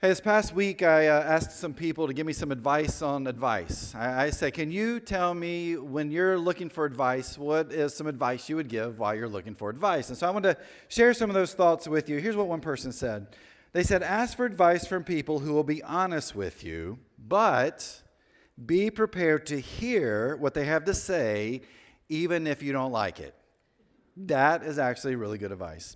Hey, this past week I asked some people to give me some advice on advice. I say, can you tell me when you're looking for advice, what is some advice you would give while you're looking for advice? And so I want to share some of those thoughts with you. Here's what one person said. They said, ask for advice from people who will be honest with you, but be prepared to hear what they have to say, even if you don't like it. That is actually really good advice.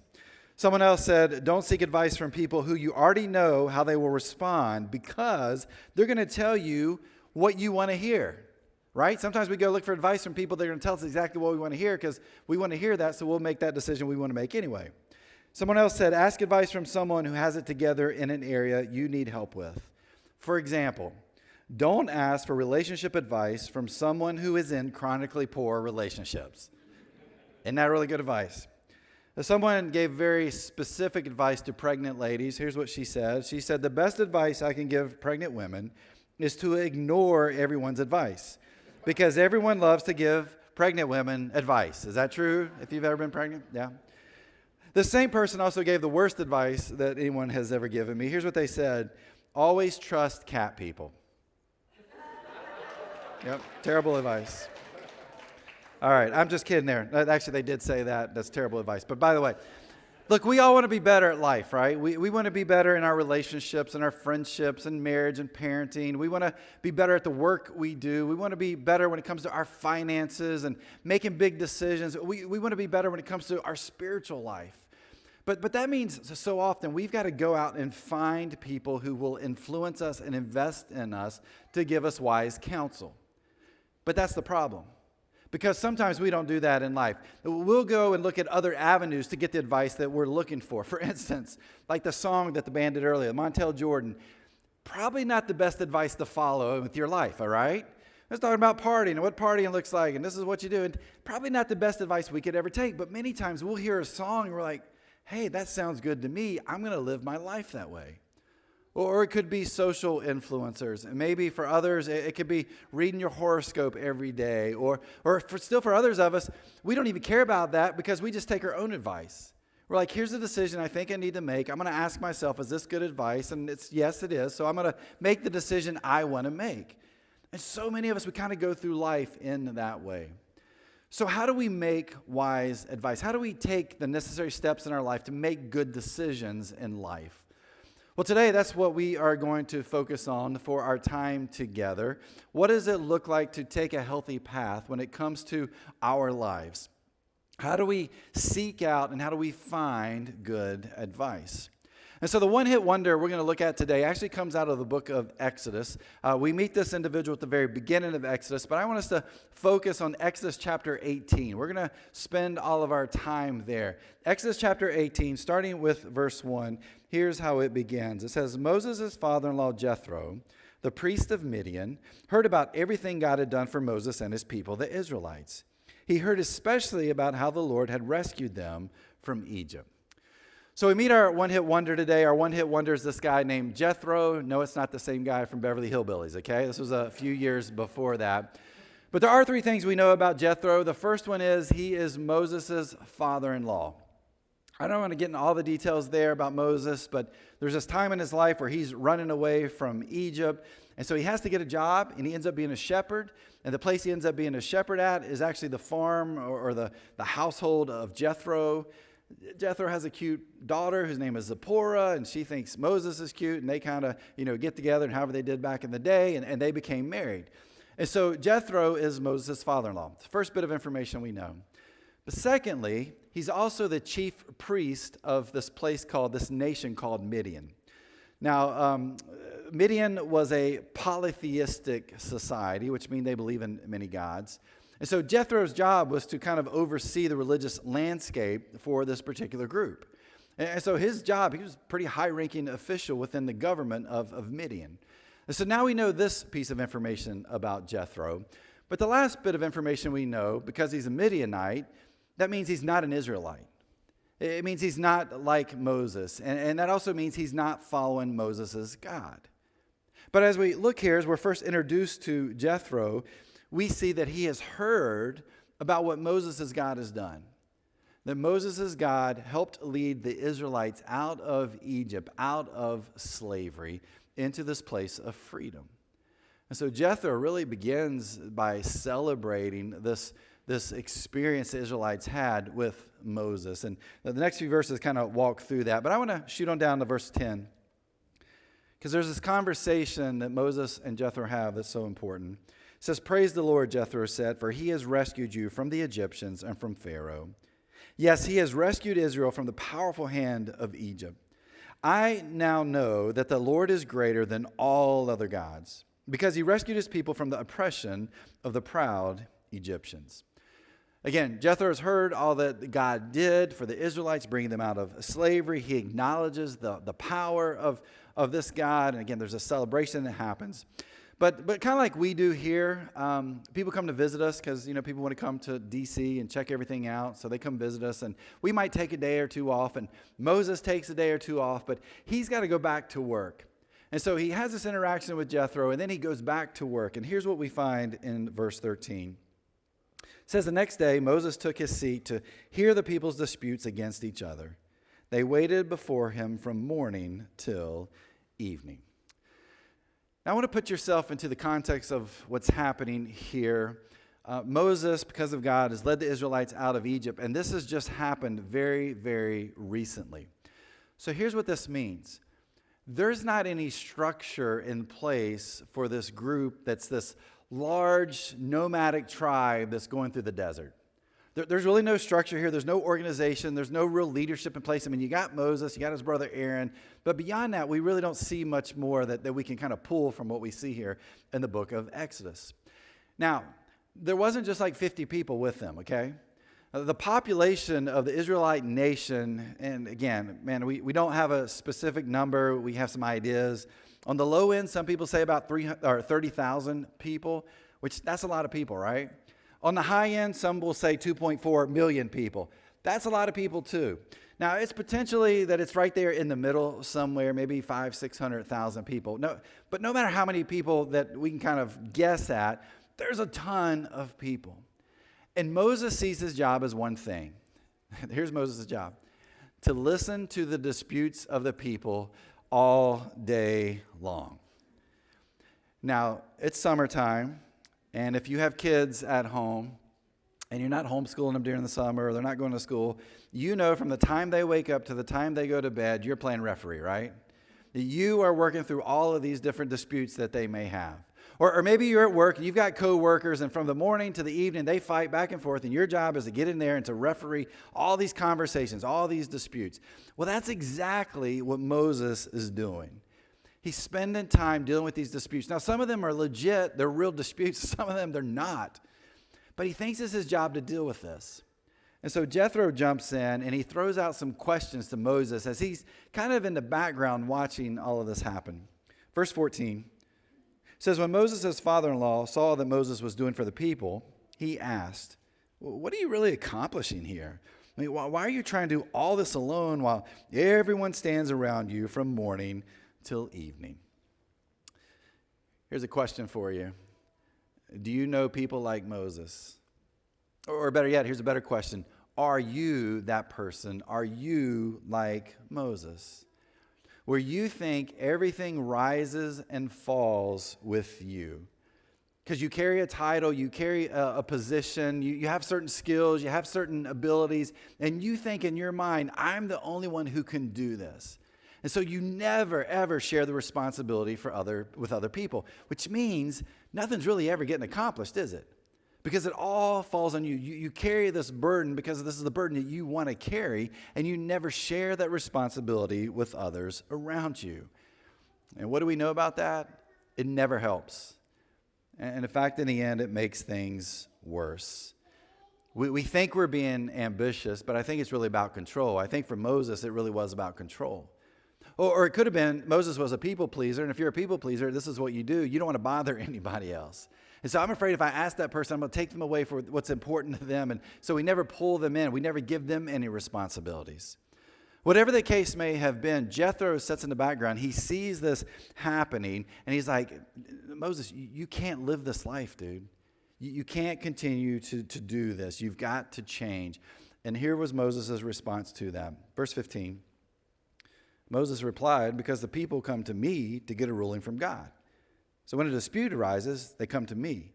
Someone else said, don't seek advice from people who you already know how they will respond because they're going to tell you what you want to hear, right? Sometimes we go look for advice from people that are going to tell us exactly what we want to hear because we want to hear that, so we'll make that decision we want to make anyway. Someone else said, ask advice from someone who has it together in an area you need help with. For example, don't ask for relationship advice from someone who is in chronically poor relationships. Isn't that really good advice? Someone gave very specific advice to pregnant ladies. Here's what she said. She said, the best advice I can give pregnant women is to ignore everyone's advice because everyone loves to give pregnant women advice. Is that true if you've ever been pregnant? Yeah. The same person also gave the worst advice that anyone has ever given me. Here's what they said. Always trust cat people. Yep, terrible advice. All right, I'm just kidding there. Actually, they did say that. That's terrible advice. But by the way, look, we all want to be better at life, right? We want to be better in our relationships and our friendships and marriage and parenting. We want to be better at the work we do. We want to be better when it comes to our finances and making big decisions. We want to be better when it comes to our spiritual life. But that means so often we've got to go out and find people who will influence us and invest in us to give us wise counsel. But that's the problem. Because sometimes we don't do that in life. We'll go and look at other avenues to get the advice that we're looking for. For instance, like the song that the band did earlier, Montel Jordan, probably not the best advice to follow with your life, all right? Let's talk about partying and what partying looks like, and this is what you do. And probably not the best advice we could ever take, but many times we'll hear a song and we're like, hey, that sounds good to me. I'm going to live my life that way. Or it could be social influencers. And maybe for others, it could be reading your horoscope every day. Or for others of us, we don't even care about that because we just take our own advice. We're like, here's a decision I think I need to make. I'm going to ask myself, is this good advice? And yes, it is. So I'm going to make the decision I want to make. And so many of us, we kind of go through life in that way. So how do we make wise advice? How do we take the necessary steps in our life to make good decisions in life? Well, today, that's what we are going to focus on for our time together. What does it look like to take a healthy path when it comes to our lives? How do we seek out and how do we find good advice? And so the one-hit wonder we're going to look at today actually comes out of the book of Exodus. We meet this individual at the very beginning of Exodus, but I want us to focus on Exodus chapter 18. We're going to spend all of our time there. Exodus chapter 18, starting with verse 1, here's how it begins. It says, Moses' father-in-law Jethro, the priest of Midian, heard about everything God had done for Moses and his people, the Israelites. He heard especially about how the Lord had rescued them from Egypt. So we meet our one-hit wonder today. Our one-hit wonder is this guy named Jethro. No, it's not the same guy from Beverly Hillbillies, okay? This was a few years before that. But there are three things we know about Jethro. The first one is he is Moses' father-in-law. I don't want to get into all the details there about Moses, but there's this time in his life where he's running away from Egypt. And so he has to get a job, and he ends up being a shepherd. And the place he ends up being a shepherd at is actually the farm or the household of Jethro. Jethro has a cute daughter whose name is Zipporah, and she thinks Moses is cute, and they kind of, get together and however they did back in the day, and they became married. And so Jethro is Moses' father-in-law. It's the first bit of information we know. But secondly, he's also the chief priest of this nation called Midian. Now, Midian was a polytheistic society, which means they believe in many gods. And so Jethro's job was to kind of oversee the religious landscape for this particular group. And so his job, he was a pretty high-ranking official within the government of Midian. And so now we know this piece of information about Jethro. But the last bit of information we know, because he's a Midianite, that means he's not an Israelite. It means he's not like Moses. And that also means he's not following Moses' God. But as we look here, as we're first introduced to Jethro, we see that he has heard about what Moses' God has done. that Moses' God helped lead the Israelites out of Egypt, out of slavery, into this place of freedom. And so Jethro really begins by celebrating this experience the Israelites had with Moses. And the next few verses kind of walk through that. But I want to shoot on down to verse 10. Because there's this conversation that Moses and Jethro have that's so important. It says, "Praise the Lord," Jethro said, "for he has rescued you from the Egyptians and from Pharaoh. Yes, he has rescued Israel from the powerful hand of Egypt. I now know that the Lord is greater than all other gods, because he rescued his people from the oppression of the proud Egyptians." Again, Jethro has heard all that God did for the Israelites, bringing them out of slavery. He acknowledges the power of this God. And again, there's a celebration that happens. But kind of like we do here, people come to visit us because, people want to come to D.C. and check everything out. So they come visit us, and we might take a day or two off. And Moses takes a day or two off, but he's got to go back to work. And so he has this interaction with Jethro, and then he goes back to work. And here's what we find in verse 13. It says, "The next day Moses took his seat to hear the people's disputes against each other. They waited before him from morning till evening." Now I want to put yourself into the context of what's happening here. Moses, because of God, has led the Israelites out of Egypt, and this has just happened very, very recently. So here's what this means. There's not any structure in place for this group that's this large nomadic tribe that's going through the desert. There's really no structure here. There's no organization. There's no real leadership in place. I mean, you got Moses, you got his brother Aaron, but beyond that, we really don't see much more that we can kind of pull from what we see here in the book of Exodus. Now, there wasn't just like 50 people with them, okay? The population of the Israelite nation, and again, man, we don't have a specific number. We have some ideas. On the low end, some people say about 30,000 people, which that's a lot of people, right? On the high end, some will say 2.4 million people. That's a lot of people too. Now, it's potentially that it's right there in the middle somewhere, maybe 600,000 people. But no matter how many people that we can kind of guess at, there's a ton of people. And Moses sees his job as one thing. Here's Moses' job: to listen to the disputes of the people all day long. Now, it's summertime, and if you have kids at home and you're not homeschooling them during the summer or they're not going to school, you know from the time they wake up to the time they go to bed, you're playing referee, right? You are working through all of these different disputes that they may have. Or maybe you're at work and you've got coworkers, and from the morning to the evening, they fight back and forth, and your job is to get in there and to referee all these conversations, all these disputes. Well, that's exactly what Moses is doing. He's spending time dealing with these disputes. Now, some of them are legit. They're real disputes. Some of them, they're not. But he thinks it's his job to deal with this. And so Jethro jumps in, and he throws out some questions to Moses as he's kind of in the background watching all of this happen. Verse 14. It says, "When Moses' father-in-law saw that Moses was doing for the people, he asked, 'What are you really accomplishing here? I mean, why are you trying to do all this alone while everyone stands around you from morning till evening?'" Here's a question for you. Do you know people like Moses? Or better yet, here's a better question. Are you that person? Are you like Moses? Where you think everything rises and falls with you. Because you carry a title, you carry a position, you have certain skills, you have certain abilities, and you think in your mind, I'm the only one who can do this. And so you never, ever share the responsibility with other people, which means nothing's really ever getting accomplished, is it? Because it all falls on you. You carry this burden because this is the burden that you want to carry, and you never share that responsibility with others around you. And what do we know about that? It never helps. And in fact, in the end, it makes things worse. We think we're being ambitious, but I think it's really about control. I think for Moses, it really was about control. Or it could have been Moses was a people pleaser, and if you're a people pleaser, this is what you do. You don't want to bother anybody else. And so I'm afraid if I ask that person, I'm going to take them away for what's important to them. And so we never pull them in. We never give them any responsibilities. Whatever the case may have been, Jethro sits in the background. He sees this happening, and he's like, Moses, you can't live this life, dude. You can't continue to do this. You've got to change. And here was Moses' response to them. Verse 15, Moses replied, because the people come to me to get a ruling from God. So when a dispute arises, they come to me.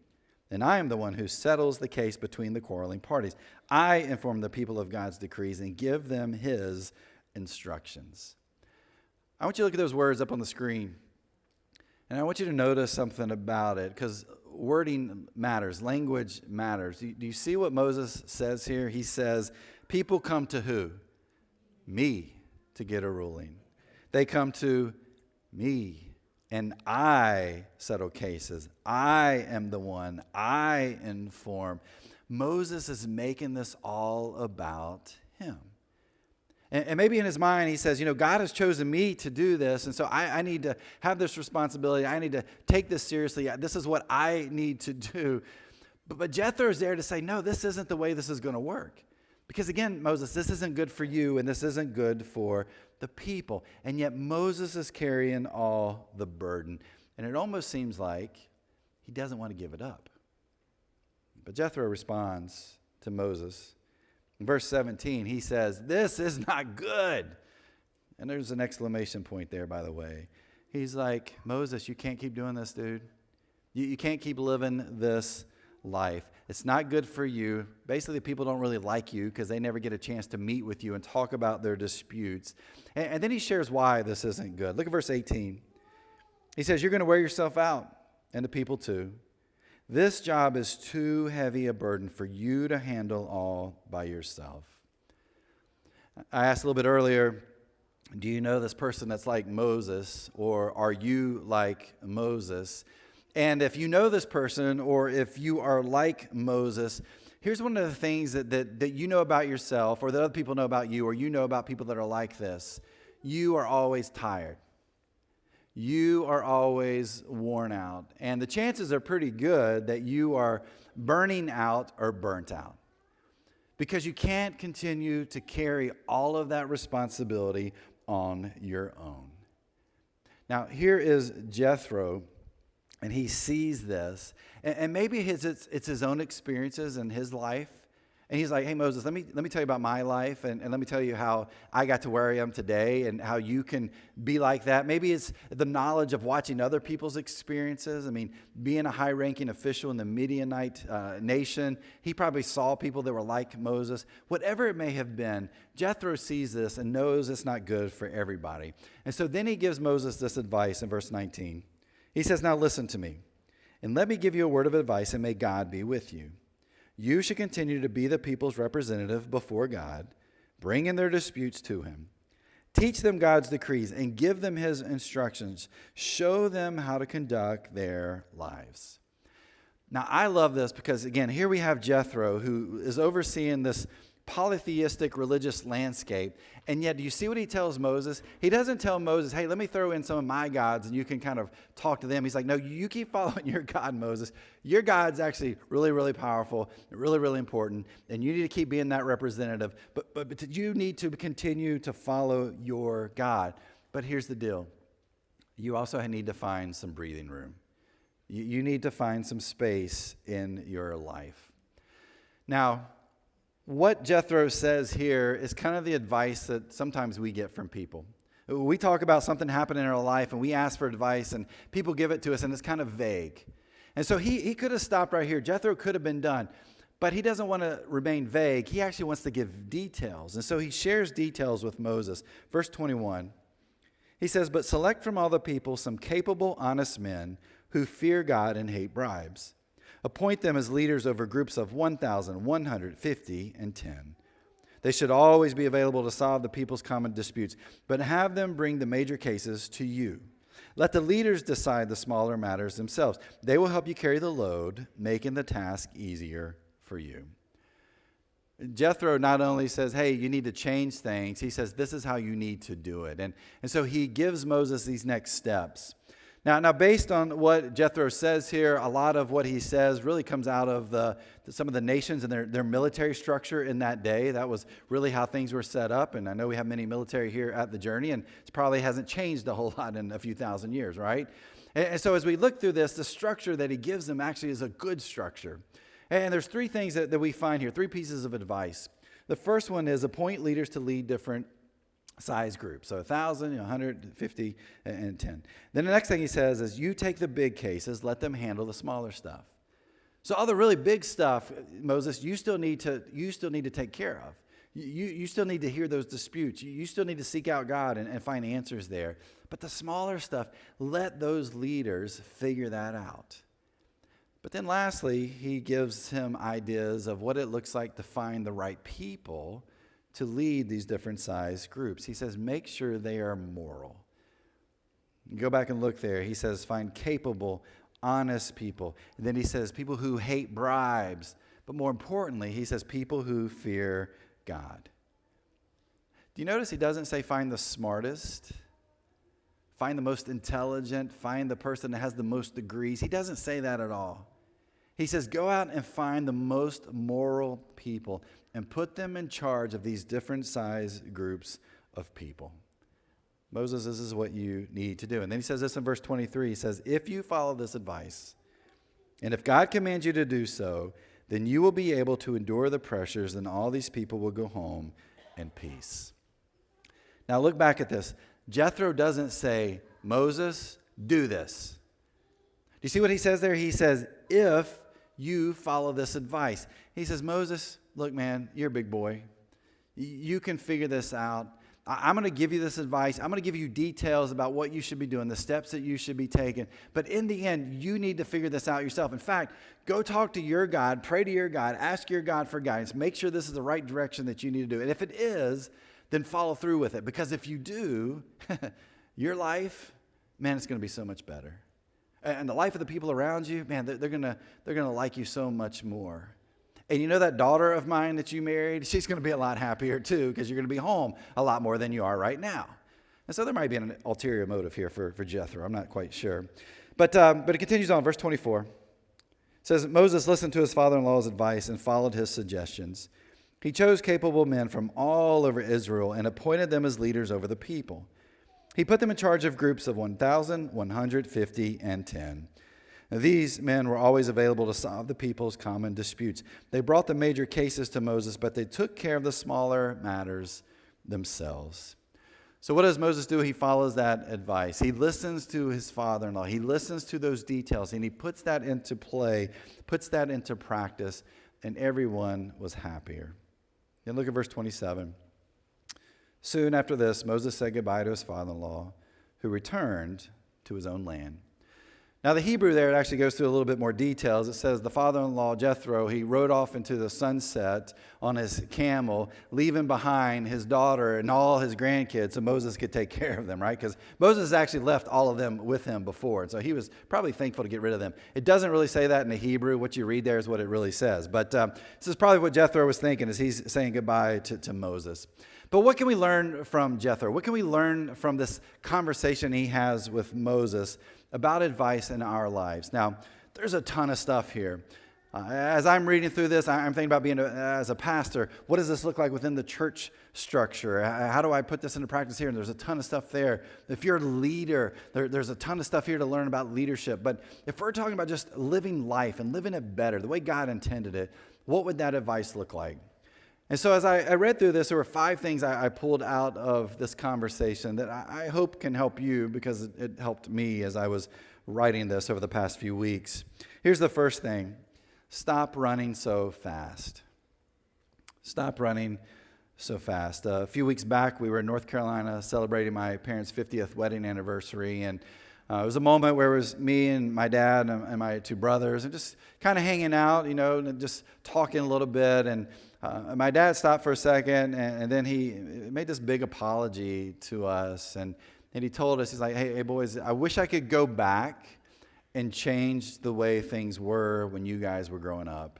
And I am the one who settles the case between the quarreling parties. I inform the people of God's decrees and give them his instructions. I want you to look at those words up on the screen. And I want you to notice something about it, because wording matters. Language matters. Do you see what Moses says here? He says, people come to who? Me to get a ruling. They come to me. And I settle cases. I am the one. I inform. Moses is making this all about him. And maybe in his mind he says, God has chosen me to do this. And so I need to have this responsibility. I need to take this seriously. This is what I need to do. But Jethro is there to say, no, this isn't the way this is going to work. Because again, Moses, this isn't good for you and this isn't good for the people. And yet Moses is carrying all the burden. And it almost seems like he doesn't want to give it up. But Jethro responds to Moses. In verse 17, he says, this is not good. And there's an exclamation point there, by the way. He's like, Moses, you can't keep doing this, dude. You can't keep living this life. It's not good for you. Basically, people don't really like you because they never get a chance to meet with you and talk about their disputes. And then he shares why this isn't good. Look at verse 18. He says, you're going to wear yourself out, and the people too. This job is too heavy a burden for you to handle all by yourself. I asked a little bit earlier, do you know this person that's like Moses, or are you like Moses? And if you know this person, or if you are like Moses, here's one of the things that you know about yourself, or that other people know about you, or you know about people that are like this. You are always tired. You are always worn out. And the chances are pretty good that you are burning out or burnt out. Because you can't continue to carry all of that responsibility on your own. Now, here is Jethro. And he sees this, and maybe it's his own experiences in his life. And he's like, hey, Moses, let me tell you about my life, and let me tell you how I got to where I am today and how you can be like that. Maybe it's the knowledge of watching other people's experiences. I mean, being a high-ranking official in the Midianite nation, he probably saw people that were like Moses. Whatever it may have been, Jethro sees this and knows it's not good for everybody. And so then he gives Moses this advice in verse 19. He says, now listen to me, and let me give you a word of advice, and may God be with you. You should continue to be the people's representative before God, bring in their disputes to him. Teach them God's decrees and give them his instructions. Show them how to conduct their lives. Now, I love this because, again, here we have Jethro, who is overseeing this polytheistic religious landscape. And yet, do you see what he tells Moses? He doesn't tell Moses, hey, let me throw in some of my gods and you can kind of talk to them. He's like, no, you keep following your God, Moses. Your God's actually really, really powerful, really, really important, and you need to keep being that representative. But you need to continue to follow your God. But here's the deal. You also need to find some breathing room. You need to find some space in your life. Now, what Jethro says here is kind of the advice that sometimes we get from people. We talk about something happening in our life and we ask for advice and people give it to us and it's kind of vague. And so he could have stopped right here. Jethro could have been done, but he doesn't want to remain vague. He actually wants to give details. And so he shares details with Moses. Verse 21, he says, but select from all the people some capable, honest men who fear God and hate bribes. Appoint them as leaders over groups of 1,150 and 10. They should always be available to solve the people's common disputes, but have them bring the major cases to you. Let the leaders decide the smaller matters themselves. They will help you carry the load, making the task easier for you. Jethro not only says, hey, you need to change things, he says, this is how you need to do it. And so he gives Moses these next steps. Now, based on what Jethro says here, a lot of what he says really comes out of some of the nations and their military structure in that day. That was really how things were set up. And I know we have many military here at the Journey, and it probably hasn't changed a whole lot in a few thousand years, right? And so as we look through this, the structure that he gives them actually is a good structure. And there's three things that we find here, three pieces of advice. The first one is appoint leaders to lead different size groups. So 1,000, 150, and 10. Then the next thing he says is you take the big cases, let them handle the smaller stuff. So all the really big stuff, Moses, you still need to take care of. You still need to hear those disputes. You still need to seek out God and find answers there. But the smaller stuff, let those leaders figure that out. But then lastly, he gives him ideas of what it looks like to find the right people to lead these different size groups. He says, make sure they are moral. Go back and look there. He says, find capable, honest people. And then he says, people who hate bribes. But more importantly, he says, people who fear God. Do you notice he doesn't say find the smartest, find the most intelligent, find the person that has the most degrees? He doesn't say that at all. He says go out and find the most moral people and put them in charge of these different size groups of people. Moses, this is what you need to do. And then he says this in verse 23. He says, if you follow this advice, and if God commands you to do so, then you will be able to endure the pressures, and all these people will go home in peace. Now look back at this. Jethro doesn't say, Moses, do this. Do you see what he says there? He says, if you follow this advice. He says, Moses, look, man, you're a big boy. You can figure this out. I'm going to give you this advice. I'm going to give you details about what you should be doing, the steps that you should be taking. But in the end, you need to figure this out yourself. In fact, go talk to your God, pray to your God, ask your God for guidance. Make sure this is the right direction that you need to do. And if it is, then follow through with it. Because if you do, your life, man, it's going to be so much better. And the life of the people around you, man, they're going to like you so much more. And you know that daughter of mine that you married, she's going to be a lot happier too because you're going to be home a lot more than you are right now. And so there might be an ulterior motive here for Jethro. I'm not quite sure. But it continues on, verse 24. It says, Moses listened to his father-in-law's advice and followed his suggestions. He chose capable men from all over Israel and appointed them as leaders over the people. He put them in charge of groups of 1,000, 150, and 10. Now, these men were always available to solve the people's common disputes. They brought the major cases to Moses, but they took care of the smaller matters themselves. So what does Moses do? He follows that advice. He listens to his father-in-law. He listens to those details, and he puts that into play, puts that into practice, and everyone was happier. Then look at verse 27. Soon after this, Moses said goodbye to his father-in-law, who returned to his own land. Now, the Hebrew there, it actually goes through a little bit more details. It says the father-in-law, Jethro, he rode off into the sunset on his camel, leaving behind his daughter and all his grandkids so Moses could take care of them, right? Because Moses actually left all of them with him before, and so he was probably thankful to get rid of them. It doesn't really say that in the Hebrew. What you read there is what it really says. But this is probably what Jethro was thinking as he's saying goodbye to Moses. But what can we learn from Jethro? What can we learn from this conversation he has with Moses about advice in our lives? Now, there's a ton of stuff here. As I'm reading through this, I'm thinking about being as a pastor. What does this look like within the church structure? How do I put this into practice here? And there's a ton of stuff there. If you're a leader, there's a ton of stuff here to learn about leadership. But if we're talking about just living life and living it better, the way God intended it, what would that advice look like? And so as I read through this, there were 5 things I pulled out of this conversation that I hope can help you because it helped me as I was writing this over the past few weeks. Here's the first thing. Stop running so fast. Stop running so fast. A few weeks back, we were in North Carolina celebrating my parents' 50th wedding anniversary, and it was a moment where it was me and my dad and my 2 brothers and just kind of hanging out, and just talking a little bit. And my dad stopped for a second, and then he made this big apology to us. And he told us, he's like, hey boys, I wish I could go back and change the way things were when you guys were growing up.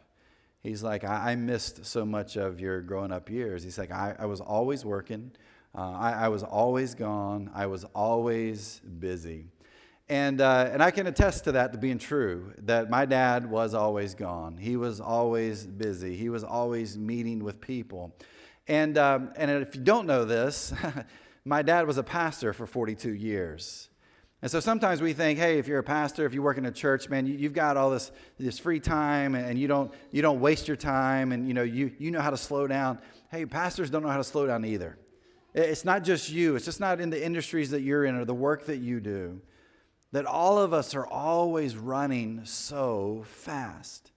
He's like, I missed so much of your growing up years. He's like, I was always working. I was always gone. I was always busy. And I can attest to that to being true, that my dad was always gone. He was always busy. He was always meeting with people. And if you don't know this, my dad was a pastor for 42 years. And so sometimes we think, hey, if you're a pastor, if you work in a church, man, you've got all this free time, and you don't waste your time, and you know how to slow down. Hey, pastors don't know how to slow down either. It's not just you. It's just not in the industries that you're in or the work that you do. That all of us are always running so fast.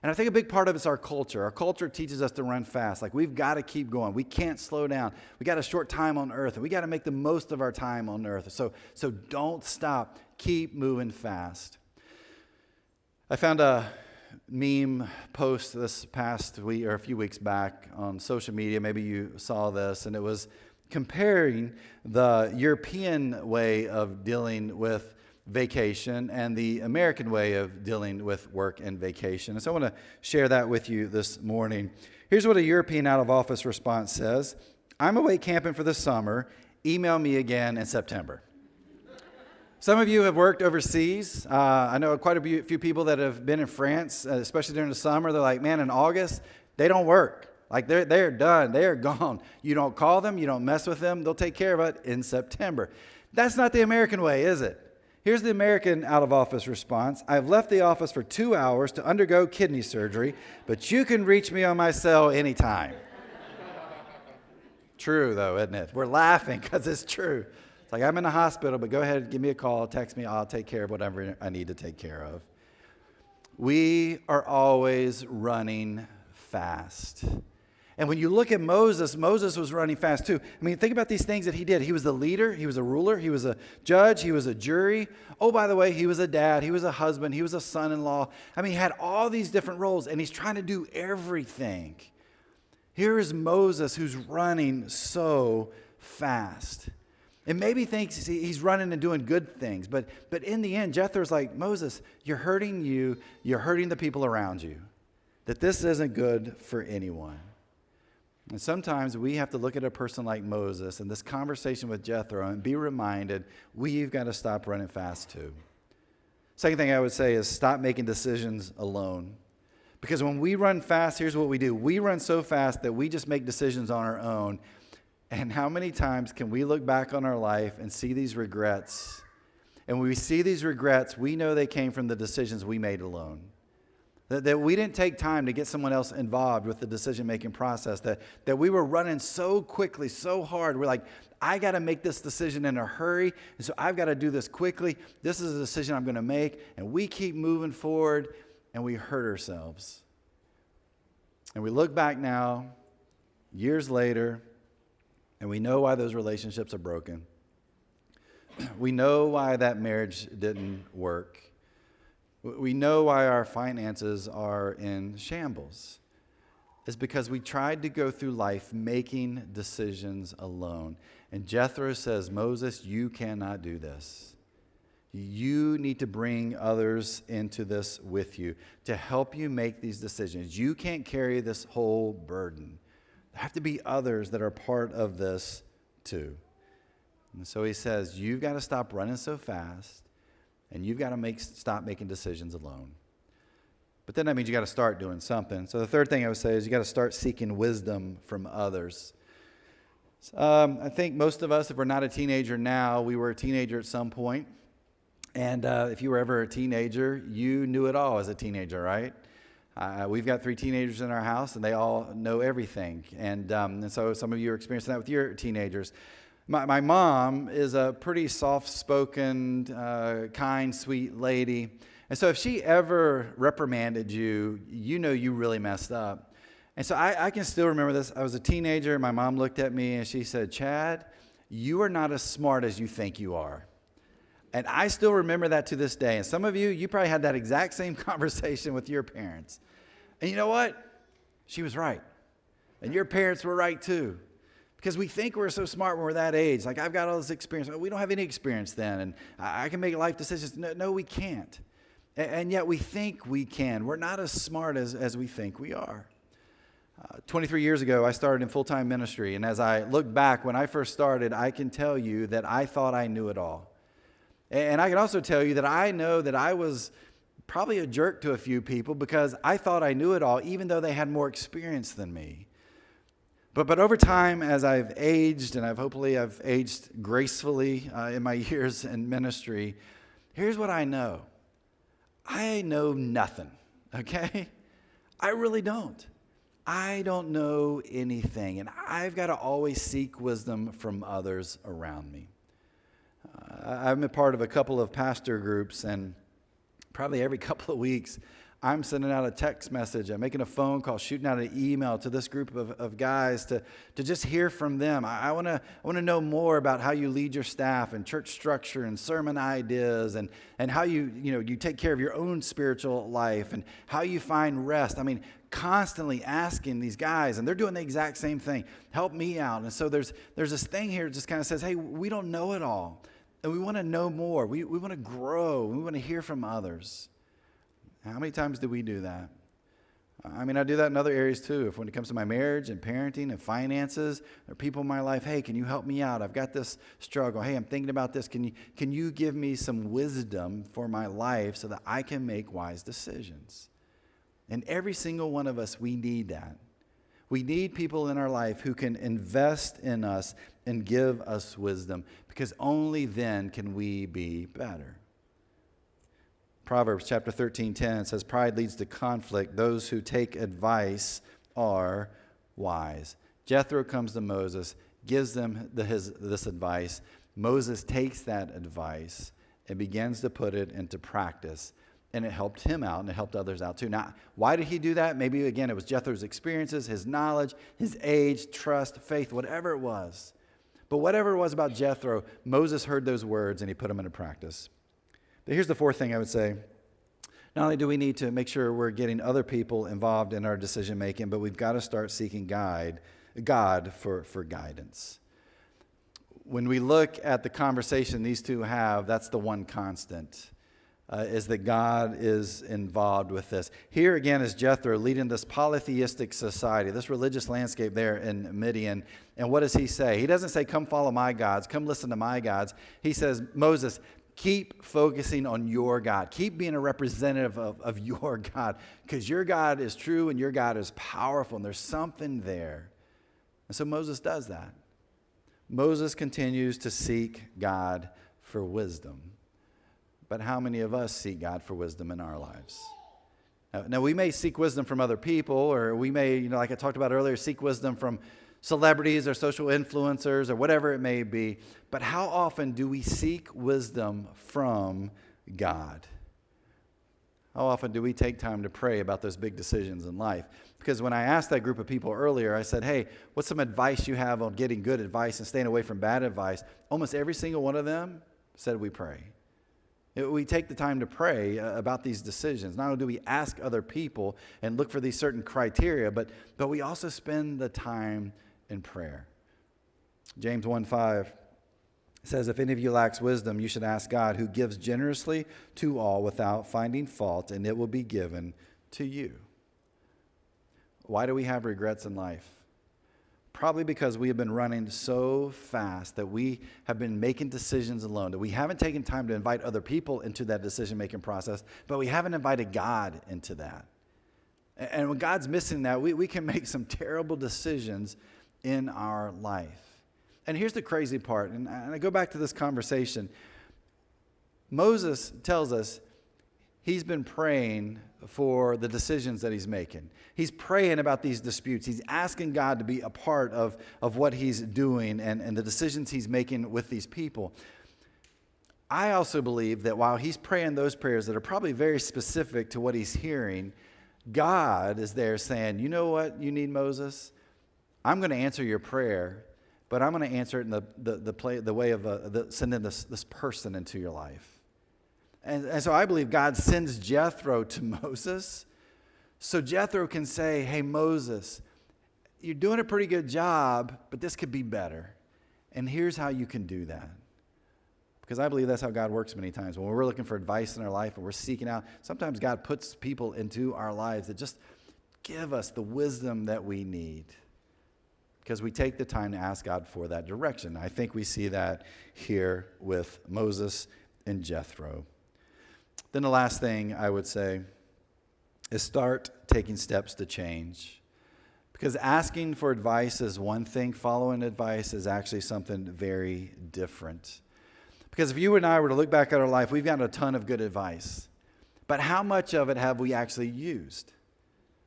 And I think a big part of it's our culture. Our culture teaches us to run fast. Like, we've got to keep going. We can't slow down. We got a short time on earth, and we got to make the most of our time on earth. So don't stop. Keep moving fast. I found a meme post this past week or a few weeks back on social media. Maybe you saw this, and it was comparing the European way of dealing with vacation and the American way of dealing with work and vacation. And so I want to share that with you this morning. Here's what a European out-of-office response says. I'm away camping for the summer. Email me again in September. Some of you have worked overseas. I know quite a few people that have been in France, especially during the summer. They're like, man, in August, they don't work. Like, they're done. They are gone. You don't call them. You don't mess with them. They'll take care of it in September. That's not the American way, is it? Here's the American out-of-office response. I've left the office for 2 hours to undergo kidney surgery, but you can reach me on my cell anytime. True, though, isn't it? We're laughing because it's true. It's like, I'm in the hospital, but go ahead, give me a call, text me, I'll take care of whatever I need to take care of. We are always running fast. And when you look at Moses was running fast too. I mean, think about these things that he did. He was the leader, he was a ruler, he was a judge, he was a jury. Oh, by the way, he was a dad, he was a husband, he was a son-in-law. I mean, he had all these different roles, and he's trying to do everything. Here is Moses, who's running so fast. And maybe thinks he's running and doing good things. But in the end, Jethro's like, Moses, you're hurting the people around you. That this isn't good for anyone. And sometimes we have to look at a person like Moses and this conversation with Jethro and be reminded we've got to stop running fast too. Second thing I would say is stop making decisions alone. Because when we run fast, here's what we do. We run so fast that we just make decisions on our own. And how many times can we look back on our life and see these regrets? And when we see these regrets, we know they came from the decisions we made alone. That we didn't take time to get someone else involved with the decision-making process, that we were running so quickly, so hard. We're like, I got to make this decision in a hurry, and so I've got to do this quickly. This is a decision I'm going to make, and we keep moving forward, and we hurt ourselves. And we look back now, years later, and we know why those relationships are broken. We know why that marriage didn't work. We know why our finances are in shambles. It's because we tried to go through life making decisions alone. And Jethro says, Moses, you cannot do this. You need to bring others into this with you to help you make these decisions. You can't carry this whole burden. There have to be others that are part of this too. And so he says, you've got to stop running so fast. And you've got to stop making decisions alone. But then that means you got to start doing something. So the third thing I would say is you got to start seeking wisdom from others. I think most of us, if we're not a teenager now, we were a teenager at some point. And if you were ever a teenager, you knew it all as a teenager, right? We've got 3 teenagers in our house, and they all know everything. And so some of you are experiencing that with your teenagers. My mom is a pretty soft-spoken, kind, sweet lady. And so if she ever reprimanded you, you know you really messed up. And so I can still remember this. I was a teenager. My mom looked at me and she said, Chad, you are not as smart as you think you are. And I still remember that to this day. And some of you probably had that exact same conversation with your parents. And you know what? She was right. And your parents were right too. Because we think we're so smart when we're that age. Like, I've got all this experience. We don't have any experience then, and I can make life decisions. No, we can't. And yet we think we can. We're not as smart as we think we are. 23 years ago, I started in full-time ministry, and as I look back, when I first started, I can tell you that I thought I knew it all. And I can also tell you that I know that I was probably a jerk to a few people because I thought I knew it all, even though they had more experience than me. But over time, as I've aged, and hopefully I've aged gracefully in my years in ministry, here's what I know. I know nothing, okay? I really don't. I don't know anything, and I've got to always seek wisdom from others around me. I'm a part of a couple of pastor groups, and probably every couple of weeks, I'm sending out a text message, I'm making a phone call, shooting out an email to this group of guys to just hear from them. I want to know more about how you lead your staff and church structure and sermon ideas and how you take care of your own spiritual life and how you find rest. I mean, constantly asking these guys, and they're doing the exact same thing. Help me out. And so there's this thing here that just kind of says, hey, we don't know it all, and we want to know more. We want to grow. We want to hear from others. How many times do we do that? I mean, I do that in other areas too. When it comes to my marriage and parenting and finances, there are people in my life, hey, can you help me out? I've got this struggle. Hey, I'm thinking about this. Can you give me some wisdom for my life so that I can make wise decisions? And every single one of us, we need that. We need people in our life who can invest in us and give us wisdom, because only then can we be better. Proverbs chapter 13:10 says, pride leads to conflict. Those who take advice are wise. Jethro comes to Moses, gives them this advice. Moses takes that advice and begins to put it into practice. And it helped him out, and it helped others out too. Now, why did he do that? Maybe, again, it was Jethro's experiences, his knowledge, his age, trust, faith, whatever it was. But whatever it was about Jethro, Moses heard those words, and he put them into practice. But here's the fourth thing I would say. Not only do we need to make sure we're getting other people involved in our decision making, but we've got to start seeking God for guidance. When we look at the conversation these two have, that's the one constant, is that God is involved with this. Here again is Jethro leading this polytheistic society, this religious landscape there in Midian. And what does he say? He doesn't say, come follow my gods, come listen to my gods. He says, Moses, keep focusing on your God. Keep being a representative of your God, because your God is true and your God is powerful, and there's something there. And so Moses does that. Moses continues to seek God for wisdom. But how many of us seek God for wisdom in our lives? Now, we may seek wisdom from other people, or we may, like I talked about earlier, seek wisdom from celebrities or social influencers or whatever it may be. But how often do we seek wisdom from God? How often do we take time to pray about those big decisions in life? Because when I asked that group of people earlier, I said, hey, what's some advice you have on getting good advice and staying away from bad advice? Almost every single one of them said we pray. We take the time to pray about these decisions. Not only do we ask other people and look for these certain criteria, but we also spend the time in prayer. James 1:5 says, if any of you lacks wisdom, you should ask God, who gives generously to all without finding fault, and it will be given to you. Why do we have regrets in life? Probably because we have been running so fast that we have been making decisions alone, that we haven't taken time to invite other people into that decision-making process, but we haven't invited God into that. And when God's missing that, we can make some terrible decisions in our life. And here's the crazy part, and I go back to this conversation. Moses tells us he's been praying for the decisions that he's making. He's praying about these disputes. He's asking God to be a part of what he's doing and the decisions he's making with these people. I also believe that while he's praying those prayers that are probably very specific to what he's hearing, God is there saying, you know what you need, Moses? I'm going to answer your prayer, but I'm going to answer it in the way of sending this person into your life. And so I believe God sends Jethro to Moses so Jethro can say, hey, Moses, you're doing a pretty good job, but this could be better. And here's how you can do that. Because I believe that's how God works many times. When we're looking for advice in our life and we're seeking out, sometimes God puts people into our lives that just give us the wisdom that we need, because we take the time to ask God for that direction. I think we see that here with Moses and Jethro. Then the last thing I would say is start taking steps to change. Because asking for advice is one thing, following advice is actually something very different. Because if you and I were to look back at our life, we've gotten a ton of good advice. But how much of it have we actually used?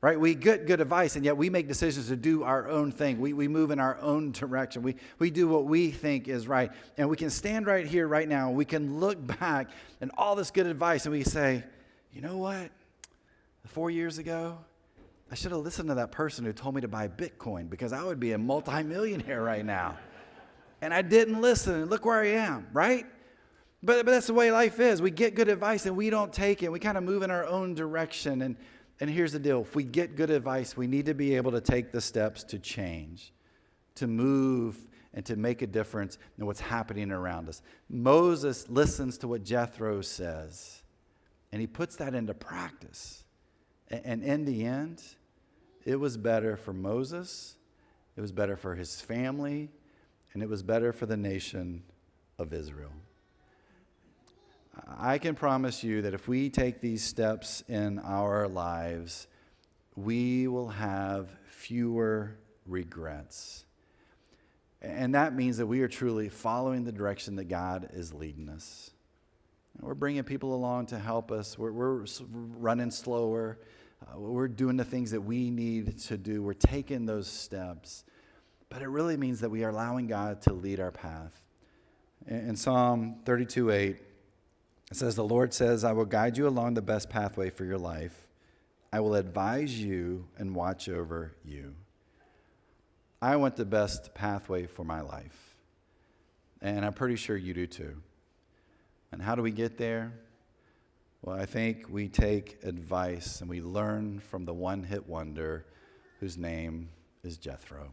Right? We get good advice, and yet we make decisions to do our own thing. We move in our own direction. We do what we think is right. And we can stand right here, right now, and we can look back and all this good advice, and we say, you know what? 4 years ago, I should have listened to that person who told me to buy Bitcoin, because I would be a multimillionaire right now. And I didn't listen, and look where I am, right? But that's the way life is. We get good advice, and we don't take it. We kind of move in our own direction. And here's the deal. If we get good advice, we need to be able to take the steps to change, to move, and to make a difference in what's happening around us. Moses listens to what Jethro says, and he puts that into practice. And in the end, it was better for Moses, it was better for his family, and it was better for the nation of Israel. I can promise you that if we take these steps in our lives, we will have fewer regrets. And that means that we are truly following the direction that God is leading us. We're bringing people along to help us. We're running slower. We're doing the things that we need to do. We're taking those steps. But it really means that we are allowing God to lead our path. In Psalm 32:8, it says, "The Lord says, I will guide you along the best pathway for your life. I will advise you and watch over you." I want the best pathway for my life. And I'm pretty sure you do too. And how do we get there? Well, I think we take advice and we learn from the one-hit wonder whose name is Jethro.